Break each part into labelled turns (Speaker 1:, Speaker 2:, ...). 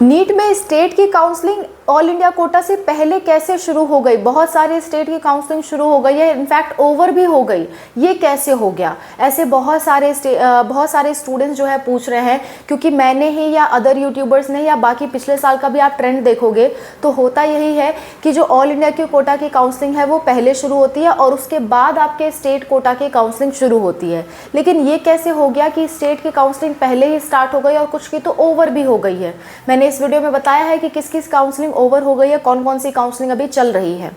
Speaker 1: NEET में state की counselling all India quota से पहले कैसे शुरू हो गई? बहुत सारे स्टेट की काउंसलिंग शुरू हो गई है, इनफैक्ट ओवर भी हो गई। ये कैसे हो गया? ऐसे बहुत सारे स्टूडेंट्स जो है पूछ रहे हैं, क्योंकि मैंने ही या अदर यूट्यूबर्स ने या बाकी पिछले साल का भी आप ट्रेंड देखोगे तो होता यही है कि जो ऑल इंडिया की कोटा की काउंसलिंग है वो पहले शुरू होती है और उसके बाद आपके स्टेट कोटा की काउंसलिंग शुरू होती है। लेकिन ये कैसे हो गया कि स्टेट की काउंसलिंग पहले ही स्टार्ट हो गई और कुछ की तो ओवर भी हो गई है? मैंने इस वीडियो में बताया है कि किस किस काउंसलिंग ओवर हो गई है, कौन कौन सी काउंसलिंग अभी चल रही है।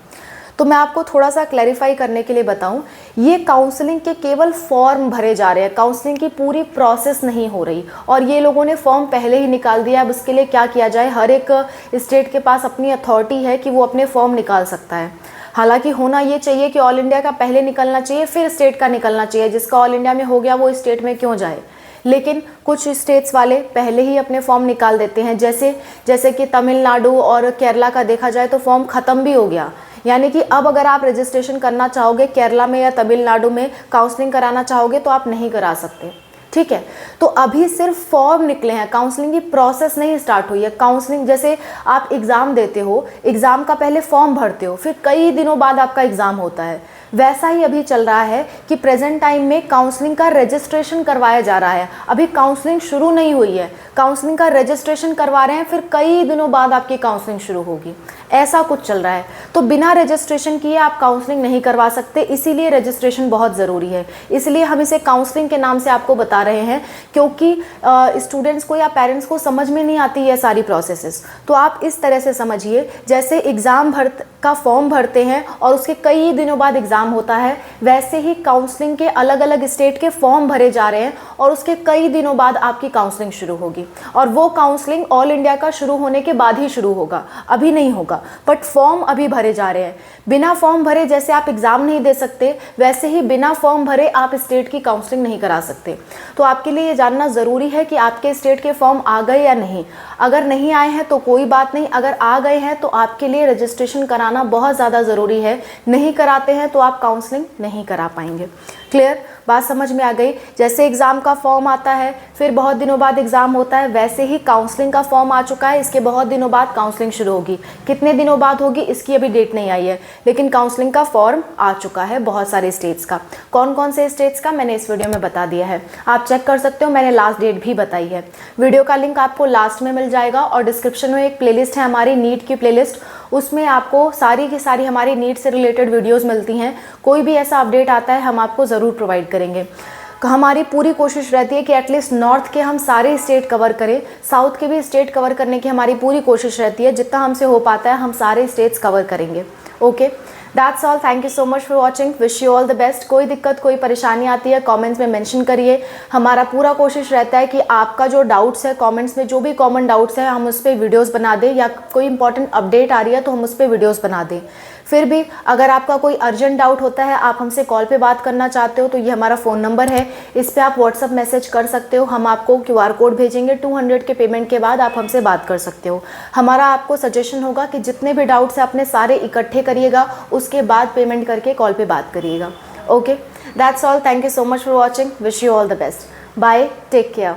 Speaker 1: तो मैं आपको थोड़ा सा क्लैरिफाई करने के लिए बताऊं, ये काउंसलिंग के केवल फॉर्म भरे जा रहे हैं, काउंसलिंग की पूरी प्रोसेस नहीं हो रही। और ये लोगों ने फॉर्म पहले ही निकाल दिया। अब उसके लिए क्या किया जाए? हर एक स्टेट के पास अपनी अथॉरिटी है कि वो अपने फॉर्म निकाल सकता है। हालांकि होना ये चाहिए कि ऑल इंडिया का पहले निकलना चाहिए, फिर स्टेट का निकलना चाहिए। जिसका ऑल इंडिया में हो गया वो स्टेट में क्यों जाए? लेकिन कुछ स्टेट्स वाले पहले ही अपने फॉर्म निकाल देते हैं। जैसे कि तमिलनाडु और केरला का देखा जाए तो फॉर्म ख़त्म भी हो गया। यानी कि अब अगर आप रजिस्ट्रेशन करना चाहोगे केरला में या तमिलनाडु में, काउंसलिंग कराना चाहोगे तो आप नहीं करा सकते। ठीक है, तो अभी सिर्फ फॉर्म निकले हैं, काउंसलिंग की प्रोसेस नहीं स्टार्ट हुई है। काउंसलिंग जैसे आप एग्ज़ाम देते हो, एग्ज़ाम का पहले फॉर्म भरते हो, फिर कई दिनों बाद आपका एग्ज़ाम होता है, वैसा ही अभी चल रहा है कि प्रेजेंट टाइम में काउंसलिंग का रजिस्ट्रेशन करवाया जा रहा है। अभी काउंसलिंग शुरू नहीं हुई है, काउंसलिंग का रजिस्ट्रेशन करवा रहे हैं, फिर कई दिनों बाद आपकी काउंसलिंग शुरू होगी। ऐसा कुछ चल रहा है। तो बिना रजिस्ट्रेशन किए आप काउंसलिंग नहीं करवा सकते, इसीलिए रजिस्ट्रेशन बहुत ज़रूरी है। इसलिए हम इसे काउंसलिंग के नाम से आपको बता रहे हैं, क्योंकि स्टूडेंट्स को या पेरेंट्स को समझ में नहीं आती है सारी प्रोसेसेस। तो आप इस तरह से समझिए, जैसे एग्ज़ाम का फॉर्म भरते हैं और उसके कई दिनों बाद एग्ज़ाम होता है, वैसे ही काउंसलिंग के अलग अलग स्टेट के फॉर्म भरे जा रहे हैं और उसके कई दिनों बाद आपकी काउंसलिंग शुरू होगी। और वो काउंसलिंग ऑल इंडिया का शुरू होने के बाद ही शुरू होगा, अभी नहीं होगा। बट फॉर्म अभी भरे जा रहे हैं। बिना फॉर्म भरे जैसे आप एग्ज़ाम नहीं दे सकते, वैसे ही बिना फॉर्म भरे आप स्टेट की काउंसलिंग नहीं करा सकते। तो आपके लिए ये जानना ज़रूरी है कि आपके स्टेट के फॉर्म आ गए या नहीं। अगर नहीं आए हैं तो कोई बात नहीं, अगर आ गए हैं तो आपके लिए रजिस्ट्रेशन कराना बहुत ज़्यादा ज़रूरी है। नहीं कराते हैं तो आप काउंसलिंग नहीं करा पाएंगे। क्लियर? बात समझ में आ गई? जैसे एग्ज़ाम का फॉर्म आता है, फिर बहुत दिनों बाद एग्ज़ाम होता है, वैसे ही काउंसलिंग का फॉर्म आ चुका है, इसके बहुत दिनों बाद काउंसलिंग शुरू होगी। कितने दिनों बाद होगी इसकी अभी डेट नहीं आई है, लेकिन काउंसलिंग का फॉर्म आ चुका है बहुत सारे स्टेट्स का। कौन कौन से स्टेट्स का मैंने इस वीडियो में बता दिया है, आप चेक कर सकते हो। मैंने लास्ट डेट भी बताई है। वीडियो का लिंक आपको लास्ट में मिल जाएगा और डिस्क्रिप्शन में एक प्लेलिस्ट है हमारी नीट की प्लेलिस्ट, उसमें आपको सारी की सारी हमारी नीट से रिलेटेड वीडियोस मिलती हैं। कोई भी ऐसा अपडेट आता है हम आपको ज़रूर प्रोवाइड करेंगे। हमारी पूरी कोशिश रहती है कि एटलीस्ट नॉर्थ के हम सारे स्टेट कवर करें, साउथ के भी स्टेट कवर करने की हमारी पूरी कोशिश रहती है। जितना हमसे हो पाता है हम सारे स्टेट्स कवर करेंगे। Okay, that's all. Thank you so much for watching. Wish you all the best. कोई दिक्कत कोई परेशानी आती है कमेंट्स में मेंशन करिए। हमारा पूरा कोशिश रहता है कि आपका जो डाउट्स है कमेंट्स में, जो भी कॉमन डाउट्स हैं, हम उस पर वीडियोज़ बना दें, या कोई इंपॉर्टेंट अपडेट आ रही है तो हम उस पर वीडियोज़ बना दें। फिर भी अगर आपका कोई अर्जेंट डाउट होता है, आप हमसे कॉल पे बात करना चाहते हो, तो ये हमारा फ़ोन नंबर है, इस पर आप व्हाट्सअप मैसेज कर सकते हो। हम आपको QR कोड भेजेंगे, 200 के पेमेंट के बाद आप हमसे बात कर सकते हो। हमारा आपको सजेशन होगा कि जितने भी डाउट्स हैं अपने सारे इकट्ठे करिएगा, उसके बाद पेमेंट करके कॉल पे बात करिएगा। Okay, that's all. Thank you so much for watching. Wish you all the best. Bye, take care.